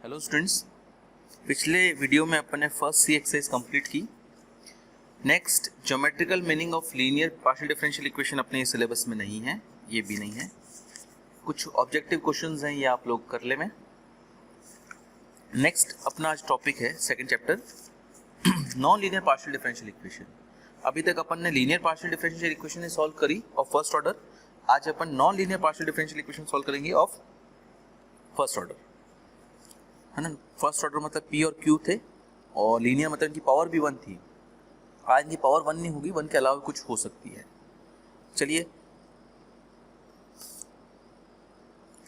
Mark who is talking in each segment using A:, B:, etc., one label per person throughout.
A: Hello students, पिछले video में अपन ने फर्स्ट सी एक्सरसाइज कंप्लीट की। Next geometrical meaning of linear partial differential equation अपने सिलेबस में नहीं है, ये भी नहीं है। कुछ ऑब्जेक्टिव क्वेश्चंस हैं, ये आप लोग कर ले में। नेक्स्ट अपना आज टॉपिक है second chapter non linear partial differential equation. अभी तक अपन ने linear partial differential equation solve करी ऑफ फर्स्ट ऑर्डर। आज अपन non linear partial differential equation solve करेंगे ऑफ फर्स्ट ऑर्डर, है ना। फर्स्ट ऑर्डर मतलब पी और क्यू थे, और लीनियर मतलब इनकी पावर भी 1 थी। आज इनकी पावर 1 नहीं होगी, 1 के अलावा कुछ हो सकती है। चलिए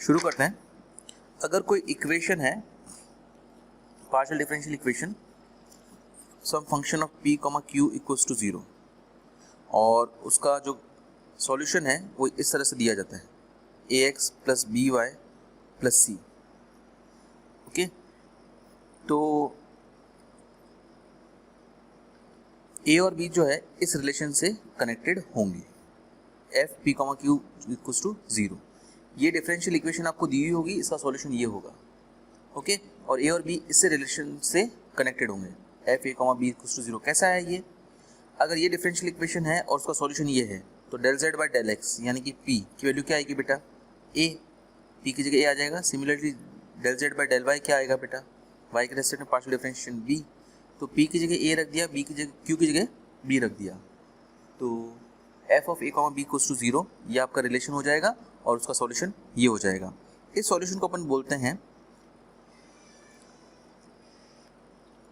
A: शुरू करते हैं। अगर कोई इक्वेशन है partial differential equation, some function of P comma Q equals to 0, और उसका जो सॉल्यूशन है वो इस तरह से दिया जाता है ax plus b y plus c. Okay, तो ए और बी जो है इस रिलेशन से कनेक्टेड होंगे, F P comma Q equals to 0। ये डिफरेंशियल इक्वेशन आपको दी हुई होगी, इसका सॉल्यूशन ये होगा। ओके, और ए और बी इससे रिलेशन से कनेक्टेड होंगे, F A comma B equals to 0। कैसा है ये? अगर ये डिफरेंशियल इक्वेशन है और उसका सॉल्यूशन ये है, तो del Z by del X यानी कि पी की वैल्यू क्या आएगी बेटा? ए, पी की जगह ए आ जाएगा। Similarly del Z by del Y क्या आएगा बेटा? वाई के रेस्पेक्ट में पार्शियल डिफरेंशिएशन बी, तो पी की जगह ए रख दिया, बी की जगह क्यू की जगह बी रख दिया, तो F of A comma B equals to 0 ये आपका रिलेशन हो जाएगा, और उसका सॉल्यूशन ये हो जाएगा। इस सॉल्यूशन को अपन बोलते हैं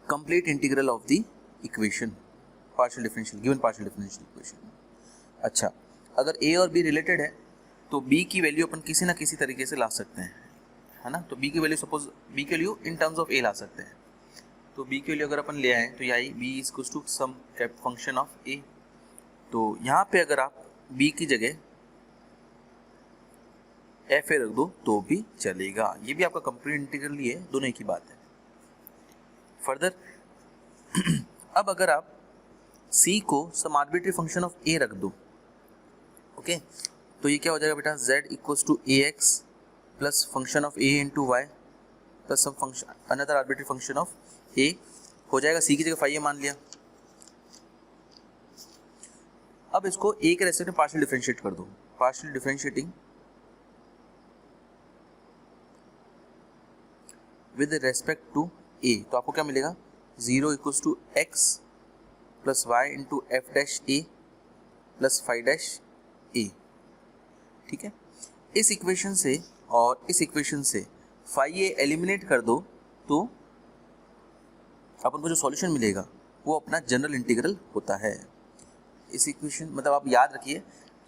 A: complete integral of the equation partial differential given partial differential equation. अच्छा, अगर ए और बी रिलेटेड है तो बी की वैल्यू अपन किसी ना किसी तरीके से ला सकते हैं, है ना। तो बी की वैल्यू सपोज बी की वैल्यू इन टर्म्स ऑफ ए ला सकते हैं। तो बी की वैल्यू अगर अपन ले आए तो ये आई b is equals to some function of a. तो यहाँ पे अगर आप बी की जगह एफ ए रख दो तो भी चलेगा, ये भी आपका कंप्लीट इंटीग्रल ही है, दोनों एक ही बात है। फर्दर अब अगर आप सी को सम आर्बिट्री फंक्शन ऑफ ए रख दो, ओके, तो ये क्या हो जाएगा बेटा? z equals to A x plus function of a into y plus some function another arbitrary function of a हो जाएगा। सी की जगह फाई ए मान लिया। अब इसको ए के रेस्पेक्ट में पार्शियल डिफरेंशिएट कर दो, partial differentiating with respect to a, तो आपको क्या मिलेगा? 0 equals to x plus y into f dash a plus phi dash a. ठीक है, इस इक्वेशन से और इस इक्वेशन से फाई ए एलिमिनेट कर दो तो अपन को जो सॉल्यूशन मिलेगा वो अपना जनरल इंटीग्रल होता है। इस इक्वेशन मतलब आप याद रखिए,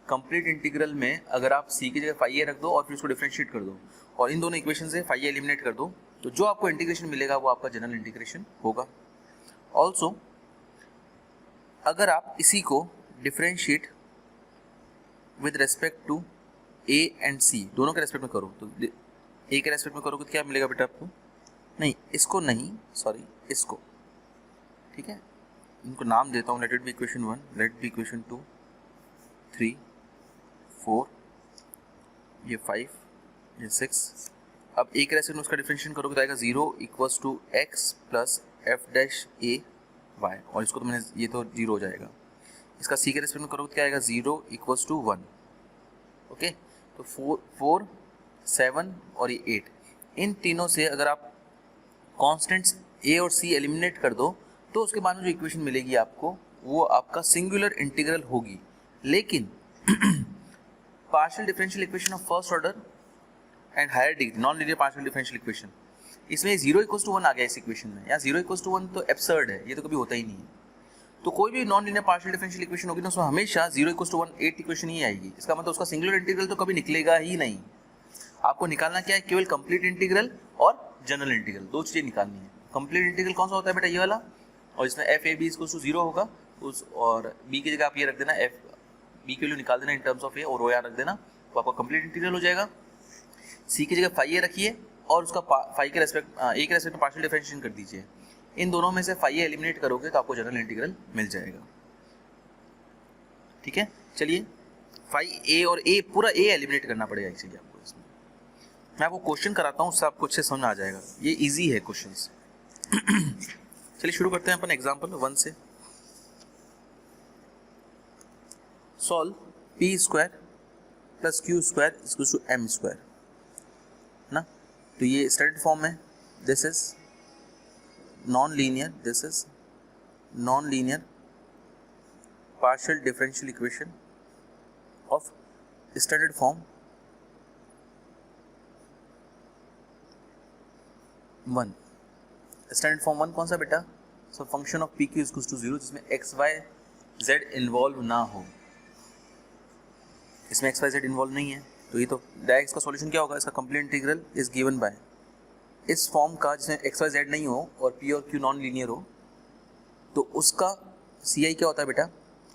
A: कंप्लीट इंटीग्रल में अगर आप सी की जगह फाई ए रख दो और फिर उसको डिफरेंशिएट कर दो और इन दोनों इक्वेशन से फाई ए एलिमिनेट कर दो, तो जो आपको इंटीग्रेशन मिलेगा वो आपका जनरल इंटीग्रेशन होगा। ऑल्सो अगर आप इसी को differentiate with respect to a and c दोनों के रेस्पेक्ट में करो, तो ए के रेस्पेक्ट में करोगे तो क्या मिलेगा बेटा आपको? नहीं, इसको नहीं, सॉरी इसको, ठीक है, इनको नाम देता हूँ। Let it be equation 1, let be equation 2, 3, 4, ये 5, ये 6। अब ए के रेस्पेक्ट में उसका डिफरेंशिएशन करोगे तो आएगा 0 equals to x plus F dash A Y, और इसको तो मैंने ये तो 0 हो जाएगा। इसका सी के रेस्पेक्ट में करोगे तो क्या आएगा? 0 इक्वल्स टू 1। ओके, तो 4, 7 और ये 8, इन तीनों से अगर आप कांस्टेंट्स ए और सी एलिमिनेट कर दो तो उसके बाद में जो इक्वेशन मिलेगी आपको वो आपका सिंगुलर इंटीग्रल होगी। लेकिन partial differential equation of first order and higher degree non linear partial differential equation, इसमें 0 इक्वल्स टू 1 आ गया इस इक्वेशन में। यहाँ 0 इक्वल्स टू 1 तो एब्सर्ड है, ये तो कभी होता ही नहीं है। तो कोई भी non linear partial differential equation होगी ना, उसमें हमेशा 0 इक्वल्स टू 1 8 इक्वेशन ही आएगी। इसका मतलब उसका सिंगुलर इंटीग्रल तो कभी निकलेगा ही नहीं। आपको निकालना क्या है? केवल कंप्लीट इंटीग्रल और जनरल इंटीग्रल, दो चीजें निकालनी है। कंप्लीट इंटीग्रल कौन सा होता है बेटा? ये वाला, और इसमें F A B equals to 0 होगा उस, और बी की जगह आप ये रख देना, एफ बी की वैल्यू निकाल देना इन टर्म्स ऑफ ए और रो यहाँ रख देना, तो आपका कंप्लीट इंटीग्रल हो जाएगा। सी की जगह फाई ए रखिए और उसका फाई के रेस्पेक्ट ए के रेस्पेक्ट में पार्शियल डिफरेंशिएशन कर दीजिए। इन दोनों में से फाई ए एलिमिनेट करोगे तो आपको जनरल इंटीग्रल मिल जाएगा। ठीक है, चलिए फाई ए और ए पूरा ए एलिमिनेट करना पड़ेगा एक्चुअली आपको इसमें, मैं आपको क्वेश्चन कराता हूँ, उससे आपको अच्छे समझ में आ जाएगा, ये इजी है क्वेश्चंस। चलिए शुरू करते हैं अपन एग्जांपल 1 से। Solve P square plus Q square equal to M square ना। तो ये स्टैंडर्ड फॉर्म है, this is non linear, this is non linear partial differential equation of standard form 1। Standard form 1 कौन सा बेटा? So function of P Q equal to 0 जिसमें x Y Z involve ना हो। इसमें एक्स वाई जेड इन्वॉल्व नहीं है, तो ये तो डायरेक्ट इसका सॉल्यूशन क्या होगा? इसका complete integral is given bye इस फॉर्म का जिसमें एक्स वाई जेड नहीं हो और पी और क्यू नॉन लीनियर हो, तो उसका सी आई क्या होता है बेटा?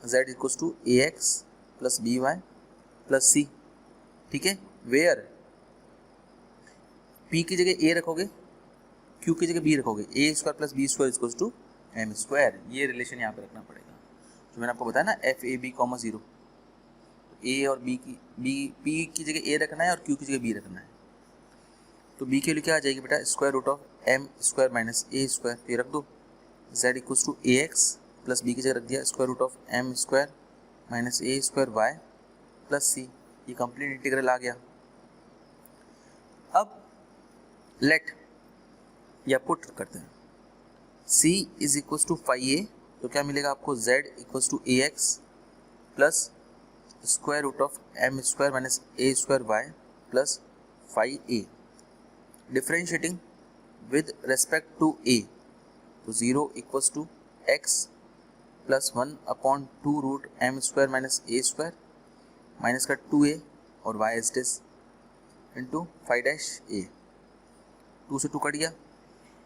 A: Z equal to A x plus b y plus c. ठीक है, वेयर पी की जगह ए रखोगे, क्यू की जगह बी रखोगे, a square plus B square equal to M square. ये रिलेशन यहाँ पे रखना पड़ेगा जो मैंने आपको बताया ना, f A b comma 0। A और बी की पी की जगह ए रखना है और क्यू की जगह बी रखना है। तो बी के लिए क्या आ जाएगी बेटा? Square root of m square minus A square, ये रख दो। Z equal to A x plus b की जगह रख दिया square root of m square minus A square y plus c. ये कंप्लीट इंटीग्रल आ गया। अब लेट या पुट करते हैं, c is equal to phi a, तो क्या मिलेगा आपको? z equal to A x plus square root of m square minus A square y plus phi a. Differentiating with respect to a, तो 0 equal to x plus 1 upon 2 root m square minus A square minus का 2a और y is this into phi dash a। 2 से 2 cut गया,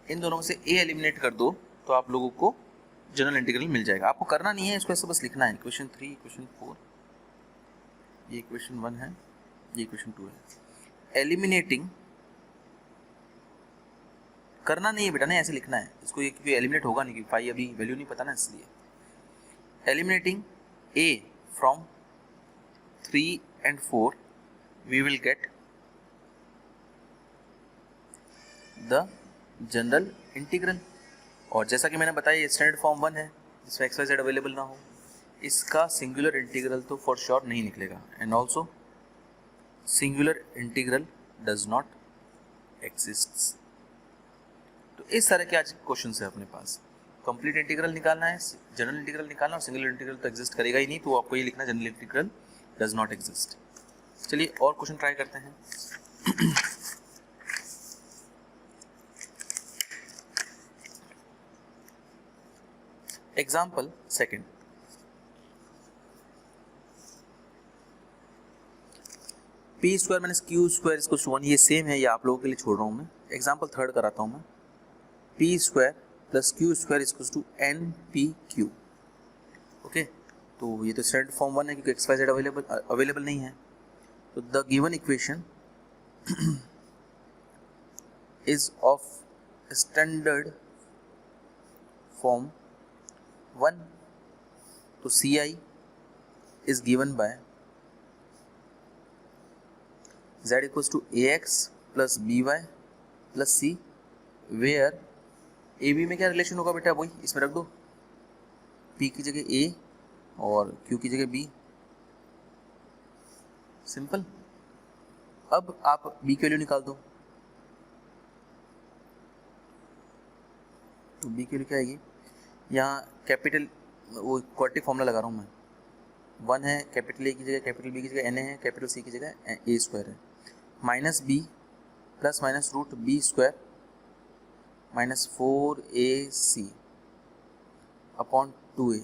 A: इन दोनों में से a eliminate कर दो तो आप लोगों को जनरल इंटीग्रल मिल जाएगा। आपको करना नहीं है, इसको ऐसे बस लिखना है। इक्वेशन 3, इक्वेशन 4, ये इक्वेशन 1 है, ये इक्वेशन 2 है। एलिमिनेटिंग करना नहीं है बेटा, नहीं ऐसे लिखना है इसको, ये क्योंकि एलिमिनेट होगा नहीं, क्योंकि फाई अभी वैल्यू नहीं पता ना, इसलिए। Eliminating a from 3 and 4 we will get the general integral. और जैसा कि मैंने बताया ये स्टैंडर्ड फॉर्म 1 है जिसमें एक्स वाई जेड अवेलेबल ना हो, इसका सिंगुलर इंटीग्रल तो फॉर श्योर नहीं निकलेगा। And also singular integral does not exist. तो इस तरह के आज क्वेश्चन है अपने पास। कंप्लीट इंटीग्रल निकालना है, जनरल इंटीग्रल निकालना, और सिंगुलर इंटीग्रल तो एग्जिस्ट करेगा ही नहीं, तो आपको ये लिखना general integral does not exist. चलिए और क्वेश्चन ट्राई करते हैं। Example second, P square minus Q square इसको 1, ये सेम है, ये आप लोगों के लिए छोड़ रहा हूँ मैं। एग्जाम्पल थर्ड कराता हूँ मैं, P square plus Q square equal to N P Q. Okay, तो ये तो स्टैंडर्ड फॉर्म 1 है क्योंकि एक्स वाई जेड अवेलेबल नहीं है। तो the given equation is of standard form 1, तो C I is given by z equal to A x plus b y plus c, where a b में क्या relation होगा बेटा? वही इसमें रख दो, p की जगह a और q की जगह b। सिंपल। अब आप b की वैल्यू निकाल दो, तो b की वैल्यू क्या आएगी? यहाँ कैपिटल वो क्वाड्रेटिक फॉर्मूला लगा रहा हूँ मैं, 1 है कैपिटल ए की जगह, कैपिटल बी की जगह n है, कैपिटल सी की जगह ए स्क्वायर है, minus B plus minus root B square minus 4ac upon 2a,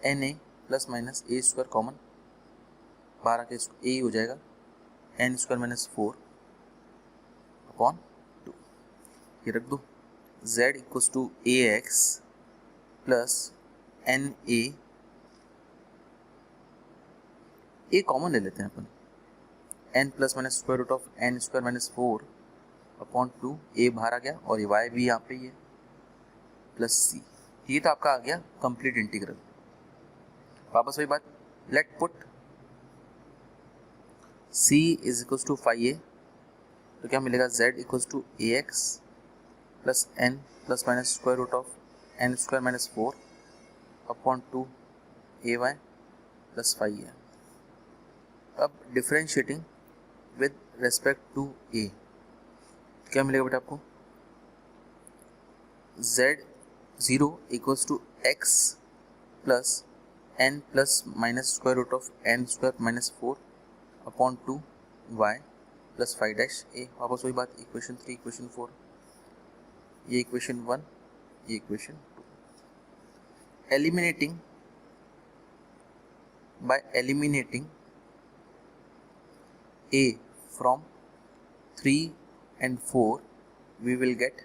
A: N A plus minus A square common, 12 के ए हो जाएगा, एन स्क्वायर माइनस 4 अपॉन 2, ये रख दो। z equals to A x plus N A common ले लेते हैं अपन, n plus minus square root of N square minus 4 upon 2, A बाहर आ गया और ये y भी यहाँ पे ही है प्लस c। ये तो आपका आ गया कंप्लीट इंटीग्रल। वापस वही बात, let put c is equals to phi a, तो क्या मिलेगा z equals to A x plus n plus minus square root of N square minus 4 upon 2 a y plus phi a. अब differentiating with respect to a क्या मिलेगा बेटा आपको, z0 equals to x plus n plus minus square root of N square minus 4 upon 2 y plus phi dash ए। वापस वही बात, equation 3 equation 4, ये equation 1 ये equation 2। Eliminating bye eliminating a from 3 and 4 we will get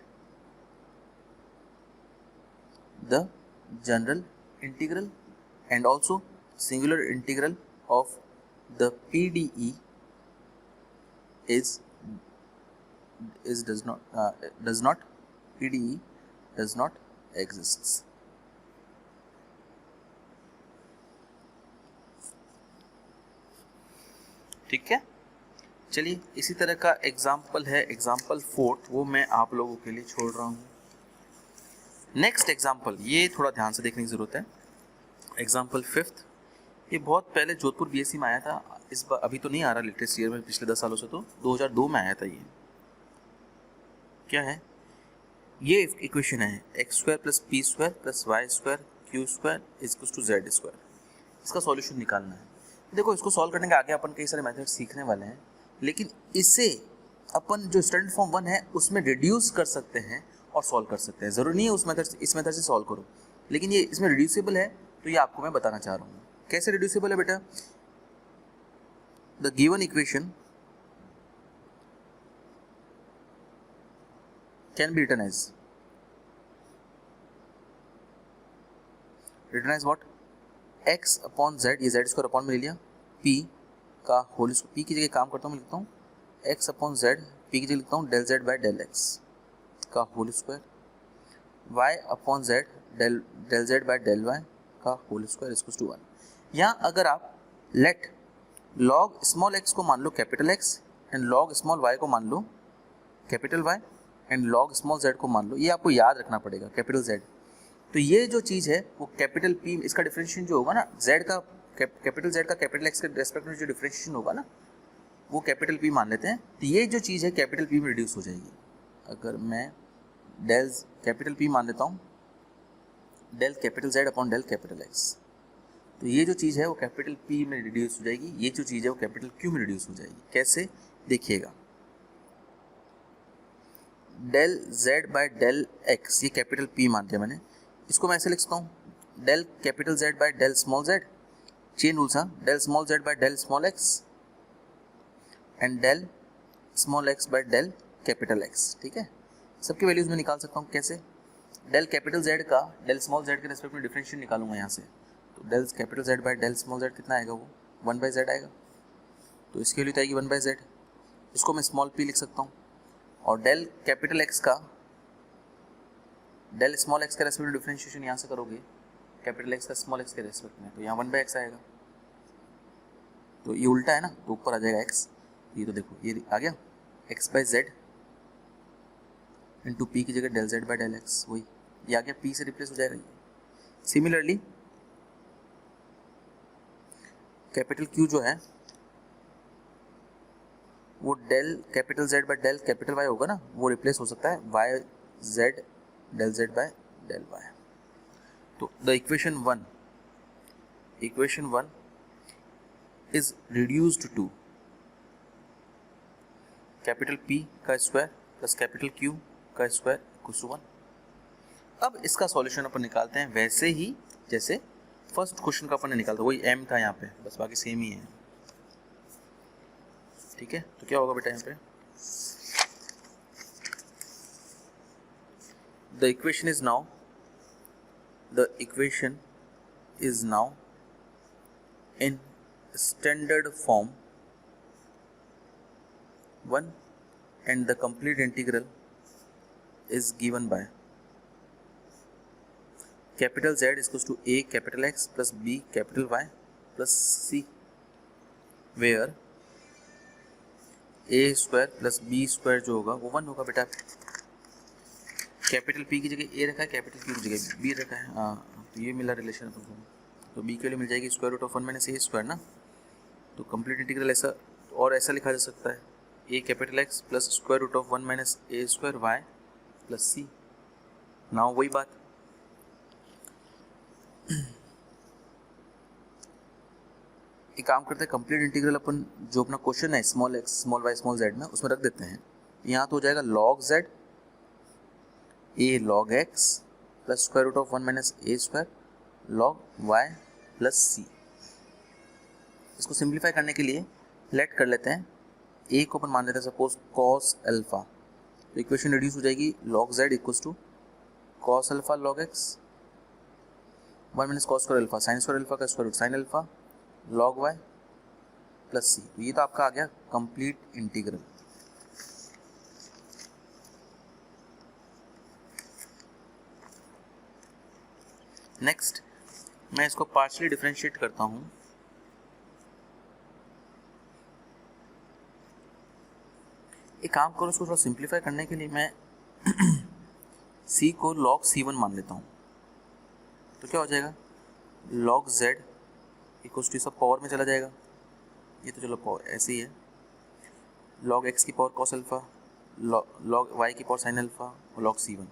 A: the general integral and also singular integral of the PDE does not PDE does not exists। ठीक है, चलिए इसी तरह का एग्जाम्पल है एग्जाम्पल 4, वो मैं आप लोगों के लिए छोड़ रहा हूँ। नेक्स्ट एग्जाम्पल, ये थोड़ा ध्यान से देखने की ज़रूरत है। एग्जाम्पल 5, ये बहुत पहले जोधपुर बीएससी में आया था, इस बार अभी तो नहीं आ रहा लेटेस्ट ईयर में, पिछले 10 सालों से, तो 2002 में आया था। ये क्या है, ये इक्वेशन है X square plus P square plus Y square Q square equals to Z square. इसका सॉल्यूशन निकालना है। देखो, इसको सॉल्व करने के आगे अपन कई सारे मेथड सीखने वाले हैं, लेकिन इसे अपन जो स्टैंडर्ड फॉर्म 1 है उसमें रिड्यूस कर सकते हैं और सॉल्व कर सकते हैं। ज़रूरी नहीं है उस मेथड इस मेथड से सॉल्व करो, लेकिन ये इसमें रिड्यूसेबल है, तो ये आपको मैं बताना चाह रहा हूँ। कैसे रिड्यूसेबल है बेटा, the given equation can be written as what, x upon z, ये z स्क्वायर अपॉन में ले लिया, p का होल स्क्वायर, p की जगह काम करता हूँ, मैं लिखता हूँ x अपॉन z, p की जगह लिखता हूँ del z by del x का whole square, y upon z del z by del y का होल स्क्वायर इक्वल्स टू 1। यहाँ अगर आप लेट log स्मॉल x को मान लो capital X and log small y को मान लो capital Y and log small z को मान लो, ये आपको याद रखना पड़ेगा कैपिटल Z। तो ये जो चीज़ है वो कैपिटल P, इसका डिफरेंशिएशन जो होगा ना Z का कैपिटल Z का कैपिटल X के रेस्पेक्ट में जो डिफरेंशिएशन होगा ना, वो कैपिटल P मान लेते हैं। तो ये जो चीज़ है कैपिटल P में रिड्यूस हो जाएगी। अगर मैं डेल कैपिटल P मान लेता हूँ del capital Z upon del capital X, तो ये जो चीज़ है वो कैपिटल P में रिड्यूस हो जाएगी, ये जो चीज़ है वो कैपिटल Q में रिड्यूस हो जाएगी। कैसे, देखिएगा, del Z by del X ये कैपिटल P मान लिया मैंने, इसको मैं ऐसे लिख सकता हूँ del capital Z by del small z, chain rules, हाँ, del small z by del small x and del small x by del capital X। ठीक है, सबकी वैल्यूज में निकाल सकता हूँ। कैसे, डेल कैपिटल Z का डेल स्मॉल z के रेस्पेक्ट में डिफरेंशिएट निकालूंगा यहाँ से, तो del capital Z by del small z कितना आएगा, वो 1 बाय z आएगा, तो इसकी वैल्यू आएगी 1 बाय z, इसको मैं स्मॉल p लिख सकता हूँ। और डेल कैपिटल X का डेल स्मॉल x के रेस्पेक्ट में डिफरेंशिएशन यहाँ से करोगे कैपिटल X का स्मॉल x के रेस्पेक्ट में, तो यहाँ 1 बाय x आएगा, तो ये उल्टा है ना, तो ऊपर आ जाएगा x, ये तो देखो ये आ गया x by z into P की जगह del z by del x, वही ये आ गया, p से रिप्लेस हो जाएगा ये। सिमिलरली कैपिटल Q जो है वो del capital Z by del capital Y होगा ना, वो रिप्लेस हो सकता है y z del z by del y। तो the equation 1 is reduced to capital P का स्क्वायर प्लस कैपिटल Q का स्क्वायर इक्वल्स टू 1। अब इसका सॉल्यूशन अपन निकालते हैं वैसे ही जैसे फर्स्ट क्वेश्चन का अपन ने निकाला था, वही m था यहाँ पे, बस बाकी सेम ही है। ठीक है, तो क्या होगा बेटा यहाँ पे, the equation is now in standard form 1 and the complete integral is given by capital Z is equals to a capital X plus b capital Y plus c, where A square plus B square जो होगा वो 1 होगा बेटा। Capital P की जगह ए रखा है, capital Q की जगह बी रखा है। हाँ, तो ये मिला रिलेशन अपन को। तो बी के लिए मिल जाएगी square root of 1 minus A square ना। तो कंप्लीट इंटीग्रल ऐसा और ऐसा लिखा जा सकता है, a capital x plus square root of 1 minus A square y plus c. Now वही बात, एक काम करते हैं, कंप्लीट इंटीग्रल अपन जो अपना क्वेश्चन है small x small y small z में उसमें रख देते हैं। यहाँ तो हो जाएगा log z a log x plus square root of 1 minus A square log y plus c. इसको सिंप्लीफाई करने के लिए लेट कर लेते हैं, ए को अपन मान लेते हैं सपोज कॉस अल्फा। तो इक्वेशन रिड्यूस हो जाएगी log z equals to cos alpha log x 1 minus cos square alpha sine square alpha का square root sine alpha log y plus c. तो ये तो आपका आ गया कंप्लीट इंटीग्रल। नेक्स्ट मैं इसको पार्शियली डिफरेंशिएट करता हूं। एक काम करो, इसको थोड़ा सिंप्लीफाई करने के लिए मैं c को log c1 मान लेता हूं। तो क्या हो जाएगा, log z इक्वल्स टू सब पावर में चला जाएगा, ये तो चलो पावर ऐसे ही है, log x की power cos alpha log y की पावर sin अल्फा और log c1।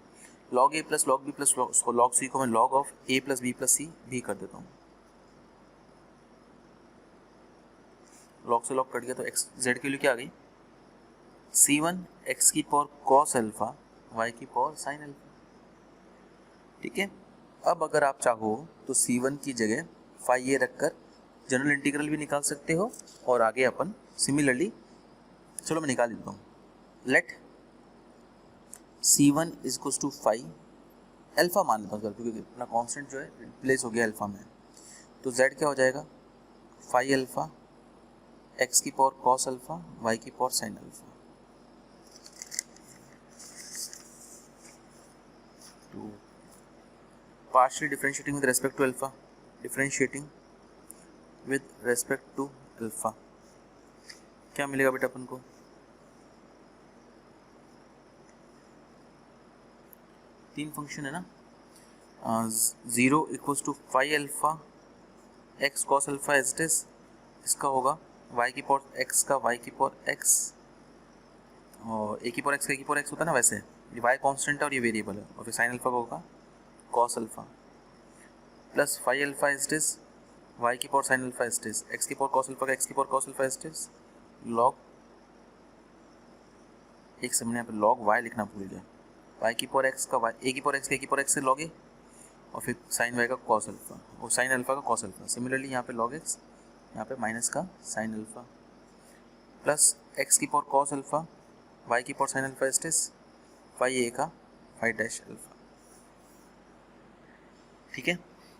A: log a plus log b plus log c को मैं log of a plus b plus c भी कर देता हूँ। log से log कट गया तो x z की वैल्यू क्या आ गई, c1 x की पावर cos अल्फा y की पावर sin अल्फा। ठीक है, अब अगर आप चाहो तो c1 की जगह फाई ए रखकर जनरल इंटीग्रल भी निकाल सकते हो और आगे अपन सिमिलरली, चलो मैं निकाल देता हूँ। Let c1 is equals to phi alpha मान लेता हूँ क्योंकि अपना कांस्टेंट जो है रिप्लेस हो गया अल्फा में। तो z क्या हो जाएगा, फाई अल्फा x की पावर cos अल्फा y की पावर sin अल्फा। तो partially differentiating with respect to alpha, differentiating with respect to alpha क्या मिलेगा बेटा अपन को, तीन फंक्शन है ना, 0 equals to phi alpha X cos alpha as it is, इसका होगा y की पावर x का y की पावर x और a की पावर x का a की पावर x होता है ना, वैसे ये y कांस्टेंट है और ये वेरिएबल है, और फिर साइन अल्फा का होगा cos alpha plus phi alpha as it is y की power sine alpha as it is x की पावर कॉस अल्फा का x की power cos alpha as it is log, एक से मैंने यहाँ पे लॉग y लिखना भूल गया, y की पावर x का y a की पावर x का a की पावर x से लॉग a और फिर साइन y का कॉस अल्फा और साइन अल्फा का कॉस अल्फा। सिमिलरली यहाँ पे लॉग x, यहाँ पे माइनस का साइन अल्फा प्लस x की पावर कॉस अल्फा y की power sine alpha is phi a का फाई डैश अल्फा। ठीक है,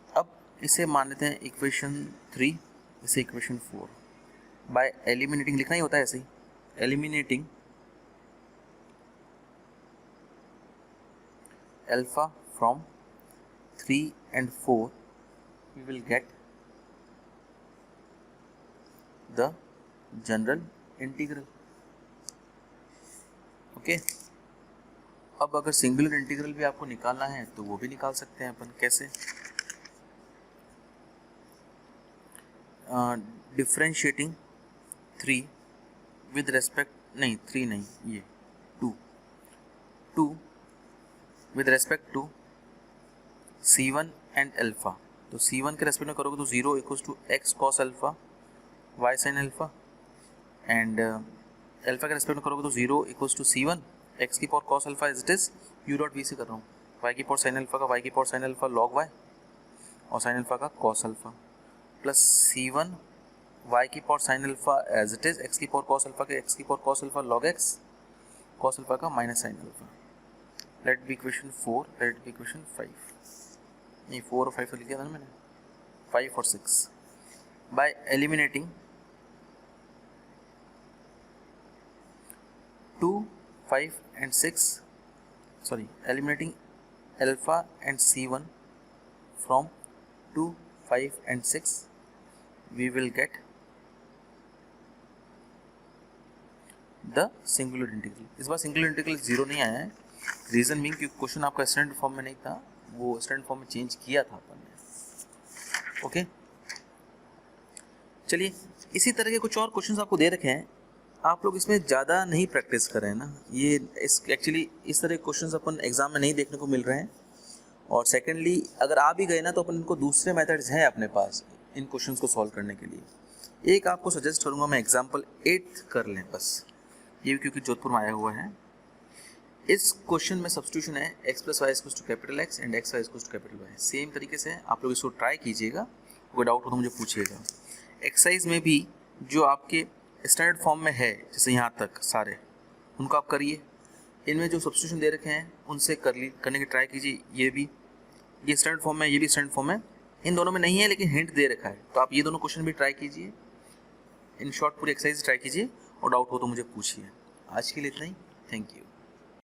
A: अब इसे मान लेते हैं इक्वेशन 3, इसे इक्वेशन 4। बाय एलिमिनेटिंग लिखना ही होता है ऐसे ही, eliminating alpha from 3 and 4 we will get the general integral। Okay, अब अगर सिंगुलर इंटीग्रल भी आपको निकालना है तो वो भी निकाल सकते हैं अपन। कैसे, डिफरेंशिएटिंग 3 विद रेस्पेक्ट, नहीं 3 नहीं, ये 2 with respect to c1 and alpha. तो c1 के रेस्पेक्ट में करोगे तो 0 equals to x cos alpha y sin alpha and alpha के रेस्पेक्ट में करोगे तो 0 इक्वल्स टू c1 x की power cos alpha as it is u dot v से कर रहा हूँ, y की पावर sin अल्फा का y की power sin alpha log y और sin अल्फा का cos alpha plus c1 y की power sin alpha as it is x की पावर cos अल्फा के x की power cos alpha log x cos alpha का minus sin अल्फा। Let be equation 4, let be equation 5, नहीं 4 और 5 तो लिख दिया था ना मैंने, 5 और 6। Bye eliminating 2, 5 and 6, sorry, eliminating alpha and c1 from 2, 5 and 6 we will get the singular integral. इस बार सिंगुलर इंटीग्रल 0 नहीं आया है, रीज़न बीइंग क्योंकि क्वेश्चन आपका स्टैंडर्ड फॉर्म में नहीं था, वो स्टैंडर्ड फॉर्म में चेंज किया था अपन ने। ओके, चलिए इसी तरह के कुछ और क्वेश्चंस आपको दे रखे हैं, आप लोग इसमें ज़्यादा नहीं प्रैक्टिस करें ना, ये एक्चुअली इस तरह के क्वेश्चंस अपन एग्जाम में नहीं देखने को मिल रहे हैं। और सेकेंडली अगर आ भी गए ना तो अपन इनको दूसरे मेथड्स हैं अपने पास इन क्वेश्चंस को सॉल्व करने के लिए। एक आपको सजेस्ट करूँगा मैं, एग्जाम्पल 8 कर लें बस, ये भी क्योंकि जोधपुर में आया हुआ है। इस क्वेश्चन में सब्स्टिट्यूशन है x + y = capital X and xy = capital Y। Same तरीके से आप लोग इसको ट्राई कीजिएगा, कोई डाउट हो तो मुझे पूछिएगा। एक्सरसाइज में भी जो आपके स्टैंडर्ड फॉर्म में है, जैसे यहाँ तक सारे, उनको आप करिए। इनमें जो सब्स्टिट्यूशन दे रखे हैं उनसे करने की ट्राई कीजिए। ये स्टैंडर्ड फॉर्म में, ये भी स्टैंडर्ड फॉर्म है, इन दोनों में नहीं है लेकिन हिंट दे रखा है, तो आप ये दोनों क्वेश्चन भी ट्राई कीजिए। इन शॉर्ट पूरी एक्सरसाइज ट्राई कीजिए और डाउट हो तो मुझे पूछिए। आज के लिए इतना ही, थैंक यू।